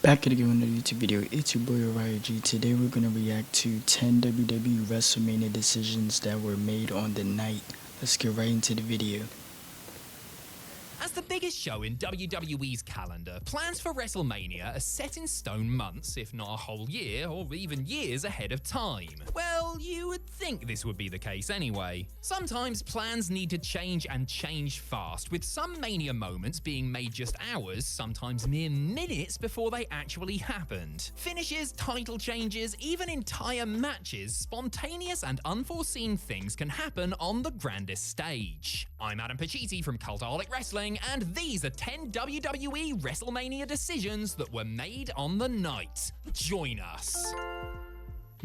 Back at again with another YouTube video. It's your boy Orion G. Today we're gonna react to 10 WWE WrestleMania decisions that were made on the night. Let's get right into the video. As the biggest show in WWE's calendar, plans for WrestleMania are set in stone months, if not a whole year, or even years ahead of time. Well, you would think this would be the case anyway. Sometimes plans need to change and change fast, with some Mania moments being made just hours, sometimes mere minutes before they actually happened. Finishes, title changes, even entire matches, spontaneous and unforeseen things can happen on the grandest stage. I'm Adam Pacitti from Cultaholic Wrestling, and these are 10 WWE WrestleMania decisions that were made on the night. Join us.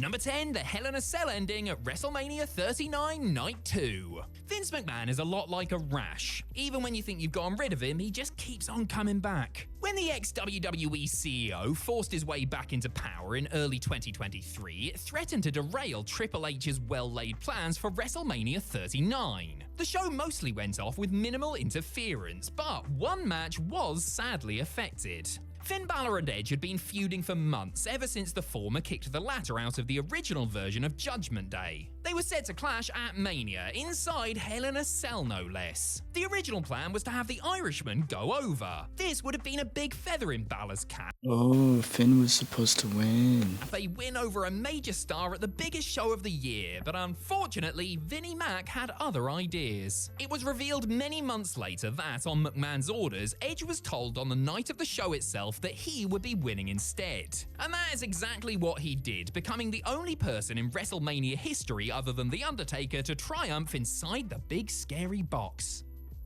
Number 10, the Hell in a Cell ending at WrestleMania 39 Night 2. Vince McMahon is a lot like a rash. Even when you think you've gotten rid of him, he just keeps on coming back. When the ex-WWE CEO forced his way back into power in early 2023, it threatened to derail Triple H's well-laid plans for WrestleMania 39. The show mostly went off with minimal interference, but one match was sadly affected. Finn Balor and Edge had been feuding for months, ever since the former kicked the latter out of the original version of Judgment Day. They were set to clash at Mania, inside Hell in a Cell no less. The original plan was to have the Irishman go over. This would have been a big feather in Balor's cap. Oh, Finn was supposed to win. They win over a major star at the biggest show of the year, but unfortunately, Vinnie Mac had other ideas. It was revealed many months later that, on McMahon's orders, Edge was told on the night of the show itself that he would be winning instead. And that is exactly what he did, becoming the only person in WrestleMania history other than The Undertaker to triumph inside the big scary box.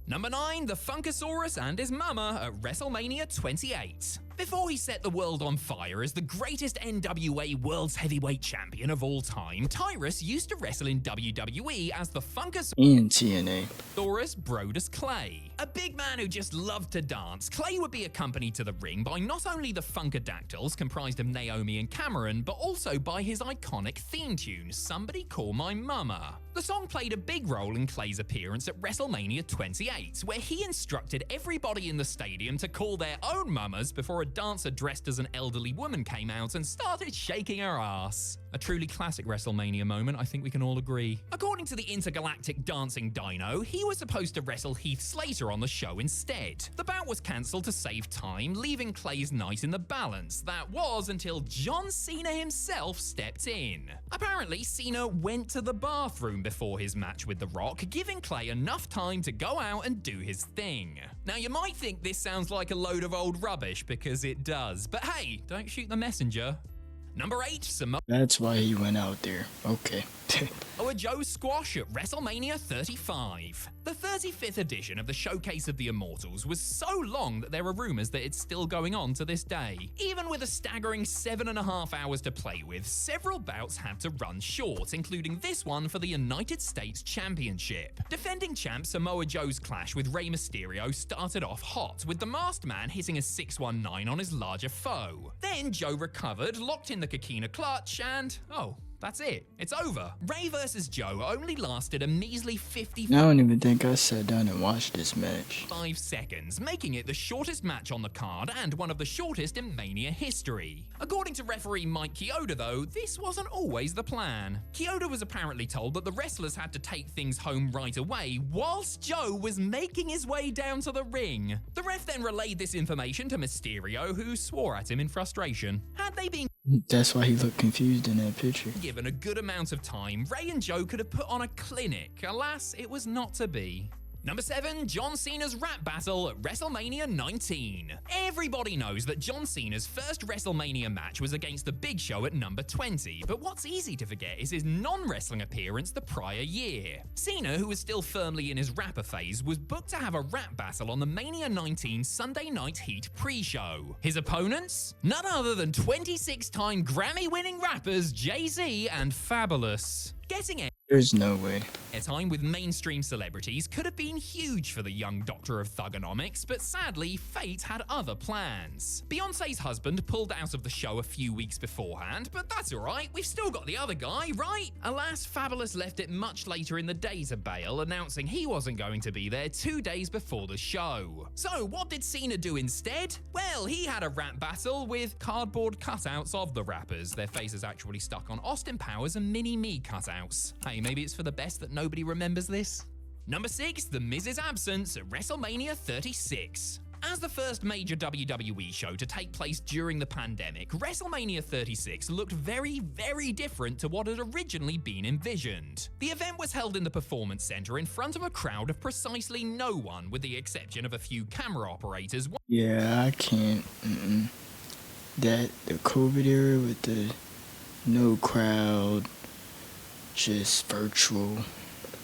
Number 9, the Funkasaurus and his mama at WrestleMania 28. Before he set the world on fire as the greatest NWA World's Heavyweight Champion of all time, Tyrus used to wrestle in WWE as the Funkasaurus And TNA. Brodus Clay. A big man who just loved to dance, Clay would be accompanied to the ring by not only the Funkadactyls, comprised of Naomi and Cameron, but also by his iconic theme tune, Somebody Call My Mama. The song played a big role in Clay's appearance at WrestleMania 28, where he instructed everybody in the stadium to call their own mamas before a dancer dressed as an elderly woman came out and started shaking her ass. A truly classic WrestleMania moment, I think we can all agree. According to the intergalactic dancing dino, he was supposed to wrestle Heath Slater on the show instead. The bout was cancelled to save time, leaving Clay's night in the balance. That was until John Cena himself stepped in. Apparently, Cena went to the bathroom before his match with The Rock, giving Clay enough time to go out and do his thing. Now, you might think this sounds like a load of old rubbish, because it does, but hey, don't shoot the messenger. Number 8, That's why he went out there. Okay. Samoa Joe squash at WrestleMania 35. The 35th edition of the Showcase of the Immortals was so long that there are rumors that it's still going on to this day. Even with a staggering 7.5 hours to play with, several bouts had to run short, including this one for the United States Championship. Defending champ Samoa Joe's clash with Rey Mysterio started off hot, with the masked man hitting a 619 on his larger foe. Then Joe recovered, locked in the Coquina clutch, and that's it. It's over. Rey vs. Joe only lasted a measly 55 I don't even think I sat down and watched this match. seconds, making it the shortest match on the card and one of the shortest in Mania history. According to referee Mike Chioda, though, this wasn't always the plan. Chioda was apparently told that the wrestlers had to take things home right away whilst Joe was making his way down to the ring. The ref then relayed this information to Mysterio, who swore at him in frustration. Had they been That's why he looked confused in that picture. given a good amount of time, Rey and Joe could have put on a clinic. Alas, it was not to be. Number 7, John Cena's rap battle at WrestleMania 19. Everybody knows that John Cena's first WrestleMania match was against The Big Show at number 20, but what's easy to forget is his non-wrestling appearance the prior year. Cena, who was still firmly in his rapper phase, was booked to have a rap battle on the Mania 19 Sunday Night Heat pre-show. His opponents? None other than 26-time Grammy-winning rappers Jay-Z and Fabulous. Getting it. There's no way. Airtime with mainstream celebrities could have been huge for the young doctor of thugonomics, but sadly, fate had other plans. Beyoncé's husband pulled out of the show a few weeks beforehand, but that's alright, we've still got the other guy, right? Alas, Fabulous left it much later in the day to bail, announcing he wasn't going to be there 2 days before the show. So, what did Cena do instead? Well, he had a rap battle with cardboard cutouts of the rappers, their faces actually stuck on Austin Powers and Mini-Me cutouts. Hey, maybe it's for the best that nobody remembers this? Number 6, The Miz's absence at WrestleMania 36. As the first major WWE show to take place during the pandemic, WrestleMania 36 looked very, very different to what had originally been envisioned. The event was held in the Performance Center in front of a crowd of precisely no one, with the exception of a few camera operators. Yeah, I can't. The COVID era with the no crowd, just virtual.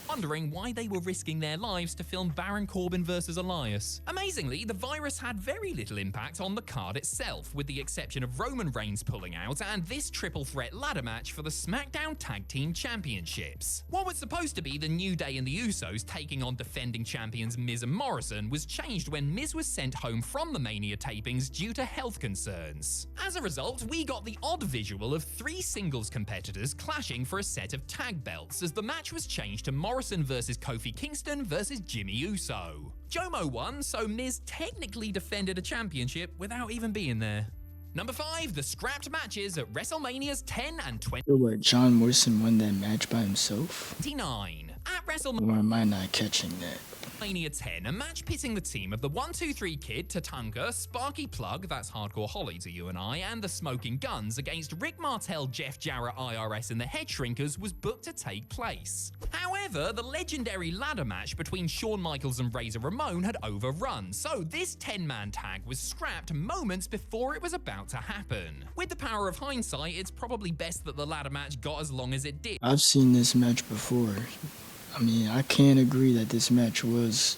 Wondering why they were risking their lives to film Baron Corbin versus Elias. Amazingly, the virus had very little impact on the card itself, with the exception of Roman Reigns pulling out and this triple threat ladder match for the SmackDown Tag Team Championships. What was supposed to be the New Day and the Usos taking on defending champions Miz and Morrison was changed when Miz was sent home from the Mania tapings due to health concerns. As a result, we got the odd visual of 3 singles competitors clashing for a set of tag belts as the match was changed to Morrison versus Kofi Kingston versus Jimmy Uso. Jomo won, so Miz technically defended a championship without even being there. Number 5, the scrapped matches at WrestleManias 10 and So what, John Morrison won that match by himself? 29. At WrestleMania Or am I not catching that? 10, a match pitting the team of the 1-2-3 Kid, Tatanka, Sparky Plug, that's Hardcore Holly to you and I, and the Smoking Guns against Rick Martel, Jeff Jarrett, IRS, and the Head Shrinkers was booked to take place. However, the legendary ladder match between Shawn Michaels and Razor Ramon had overrun, so this 10-man tag was scrapped moments before it was about to happen. With the power of hindsight, it's probably best that the ladder match got as long as it did. I've seen this match before. I mean, I can't agree that this match was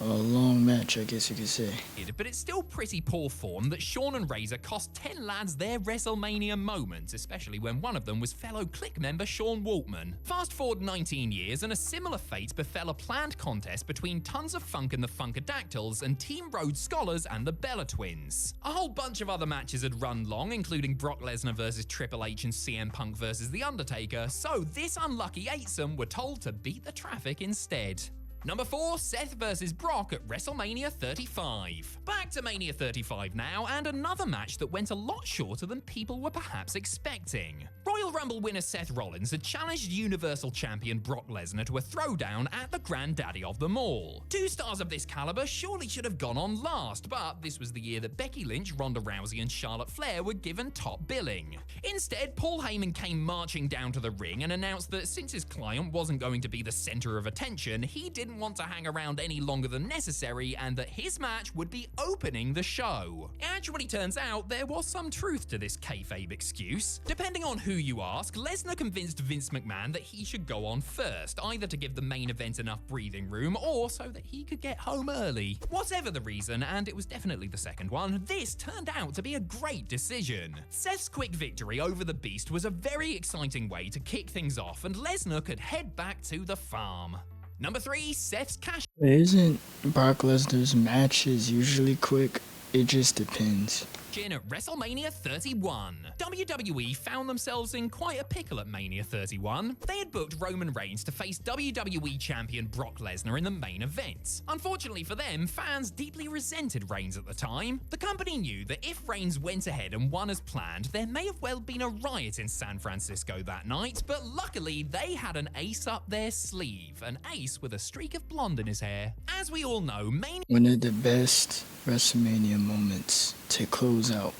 a long match, I guess you could say. But it's still pretty poor form that Shawn and Razor cost 10 lads their WrestleMania moments, especially when one of them was fellow Click member Sean Waltman. Fast forward 19 years and a similar fate befell a planned contest between Tons of Funk and the Funkadactyls and Team Rhodes Scholars and the Bella Twins. A whole bunch of other matches had run long, including Brock Lesnar versus Triple H and CM Punk versus The Undertaker, so this unlucky eightsome were told to beat the traffic instead. Number 4, Seth versus Brock at WrestleMania 35. Back to Mania 35 now, and another match that went a lot shorter than people were perhaps expecting. Royal Rumble winner Seth Rollins had challenged Universal Champion Brock Lesnar to a throwdown at the granddaddy of them all. 2 stars of this caliber surely should have gone on last, but this was the year that Becky Lynch, Ronda Rousey, and Charlotte Flair were given top billing. Instead, Paul Heyman came marching down to the ring and announced that since his client wasn't going to be the center of attention, he didn't want to hang around any longer than necessary and that his match would be opening the show. It actually turns out there was some truth to this kayfabe excuse. Depending on who you ask, Lesnar convinced Vince McMahon that he should go on first, either to give the main event enough breathing room or so that he could get home early. Whatever the reason, and it was definitely the second one, this turned out to be a great decision. Seth's quick victory over the Beast was a very exciting way to kick things off, and Lesnar could head back to the farm. Number 3, Seth's cash. Isn't Brock Lesnar's matches usually quick? It just depends. At WrestleMania 31. WWE found themselves in quite a pickle at Mania 31. They had booked Roman Reigns to face WWE champion Brock Lesnar in the main event. Unfortunately for them, fans deeply resented Reigns at the time. The company knew that if Reigns went ahead and won as planned, there may have well been a riot in San Francisco that night, but luckily they had an ace up their sleeve, an ace with a streak of blonde in his hair. As we all know, one of the best WrestleMania moments to close out.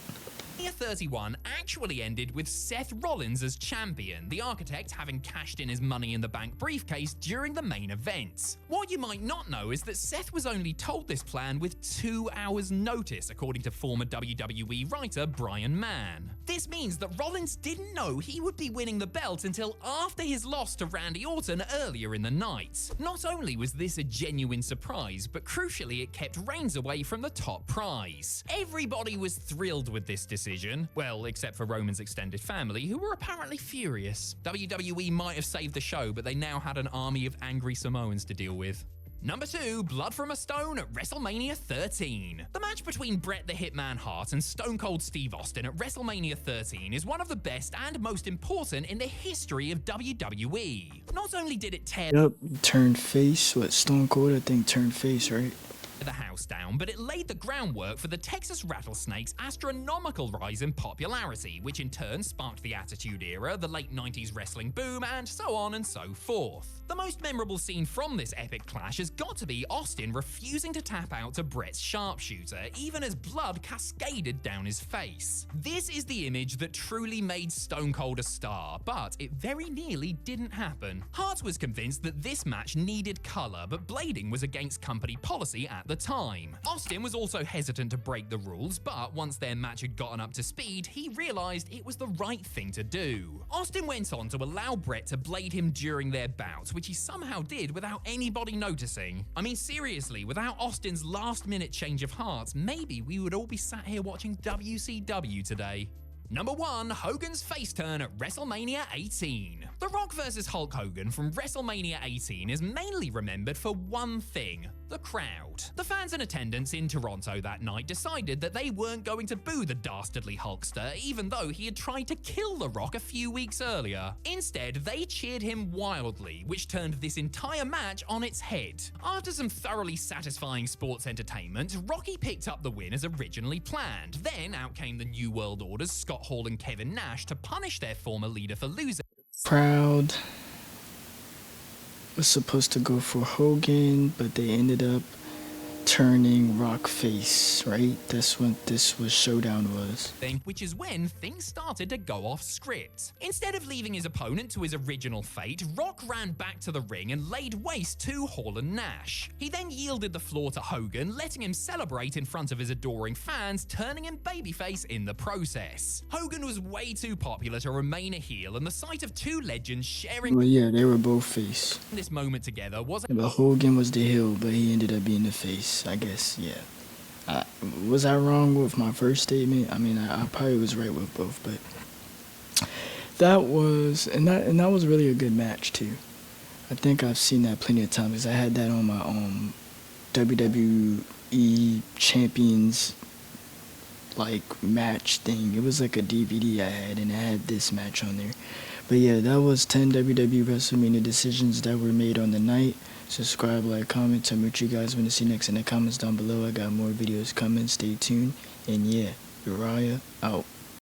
Mania 31 actually ended with Seth Rollins as champion, the architect having cashed in his Money in the Bank briefcase during the main event. What you might not know is that Seth was only told this plan with 2 hours notice, according to former WWE writer Brian Mann. This means that Rollins didn't know he would be winning the belt until after his loss to Randy Orton earlier in the night. Not only was this a genuine surprise, but crucially it kept Reigns away from the top prize. Everybody was thrilled with this decision, well, except for Roman's extended family, who were apparently furious. WWE might have saved the show, but they now had an army of angry Samoans to deal with. Number 2, Blood from a Stone at WrestleMania 13. The match between Bret the Hitman Hart and Stone Cold Steve Austin at WrestleMania 13 is one of the best and most important in the history of WWE. Not only did it tear Yep, turned face. What, Stone Cold, I think, turned face, right? the house down, but it laid the groundwork for the Texas Rattlesnakes' astronomical rise in popularity, which in turn sparked the Attitude Era, the late 90s wrestling boom, and so on and so forth. The most memorable scene from this epic clash has got to be Austin refusing to tap out to Bret's sharpshooter, even as blood cascaded down his face. This is the image that truly made Stone Cold a star, but it very nearly didn't happen. Hart was convinced that this match needed color, but blading was against company policy at the time. Austin was also hesitant to break the rules, but once their match had gotten up to speed, he realized it was the right thing to do. Austin went on to allow Bret to blade him during their bout, which he somehow did without anybody noticing. I mean, seriously, without Austin's last-minute change of heart, maybe we would all be sat here watching WCW today. Number 1, Hogan's face turn at WrestleMania 18. The Rock vs. Hulk Hogan from WrestleMania 18 is mainly remembered for one thing: the crowd. The fans in attendance in Toronto that night decided that they weren't going to boo the dastardly Hulkster, even though he had tried to kill The Rock a few weeks earlier. Instead, they cheered him wildly, which turned this entire match on its head. After some thoroughly satisfying sports entertainment, Rocky picked up the win as originally planned. Then out came the New World Order's Scott Hall and Kevin Nash to punish their former leader for losing. Proud was supposed to go for Hogan, but they ended up turning Rock face, right? That's what this was showdown was. Which is when things started to go off script. Instead of leaving his opponent to his original fate, Rock ran back to the ring and laid waste to Hall and Nash. He then yielded the floor to Hogan, letting him celebrate in front of his adoring fans, turning him babyface in the process. Hogan was way too popular to remain a heel, and the sight of two legends sharing Well, yeah, they were both face. this moment together was But Hogan was the heel, but he ended up being the face, I guess, yeah. Was I wrong with my first statement? I mean, I probably was right with both, but that was, and that was really a good match too. I think I've seen that plenty of times because I had that on my WWE Champions like match thing. It was like a DVD I had, and I had this match on there. But yeah, that was 10 WWE WrestleMania decisions that were made on the night. Subscribe, like, comment, tell me what you guys want to see next in the comments down below. I got more videos coming. Stay tuned. And yeah, Uriah out.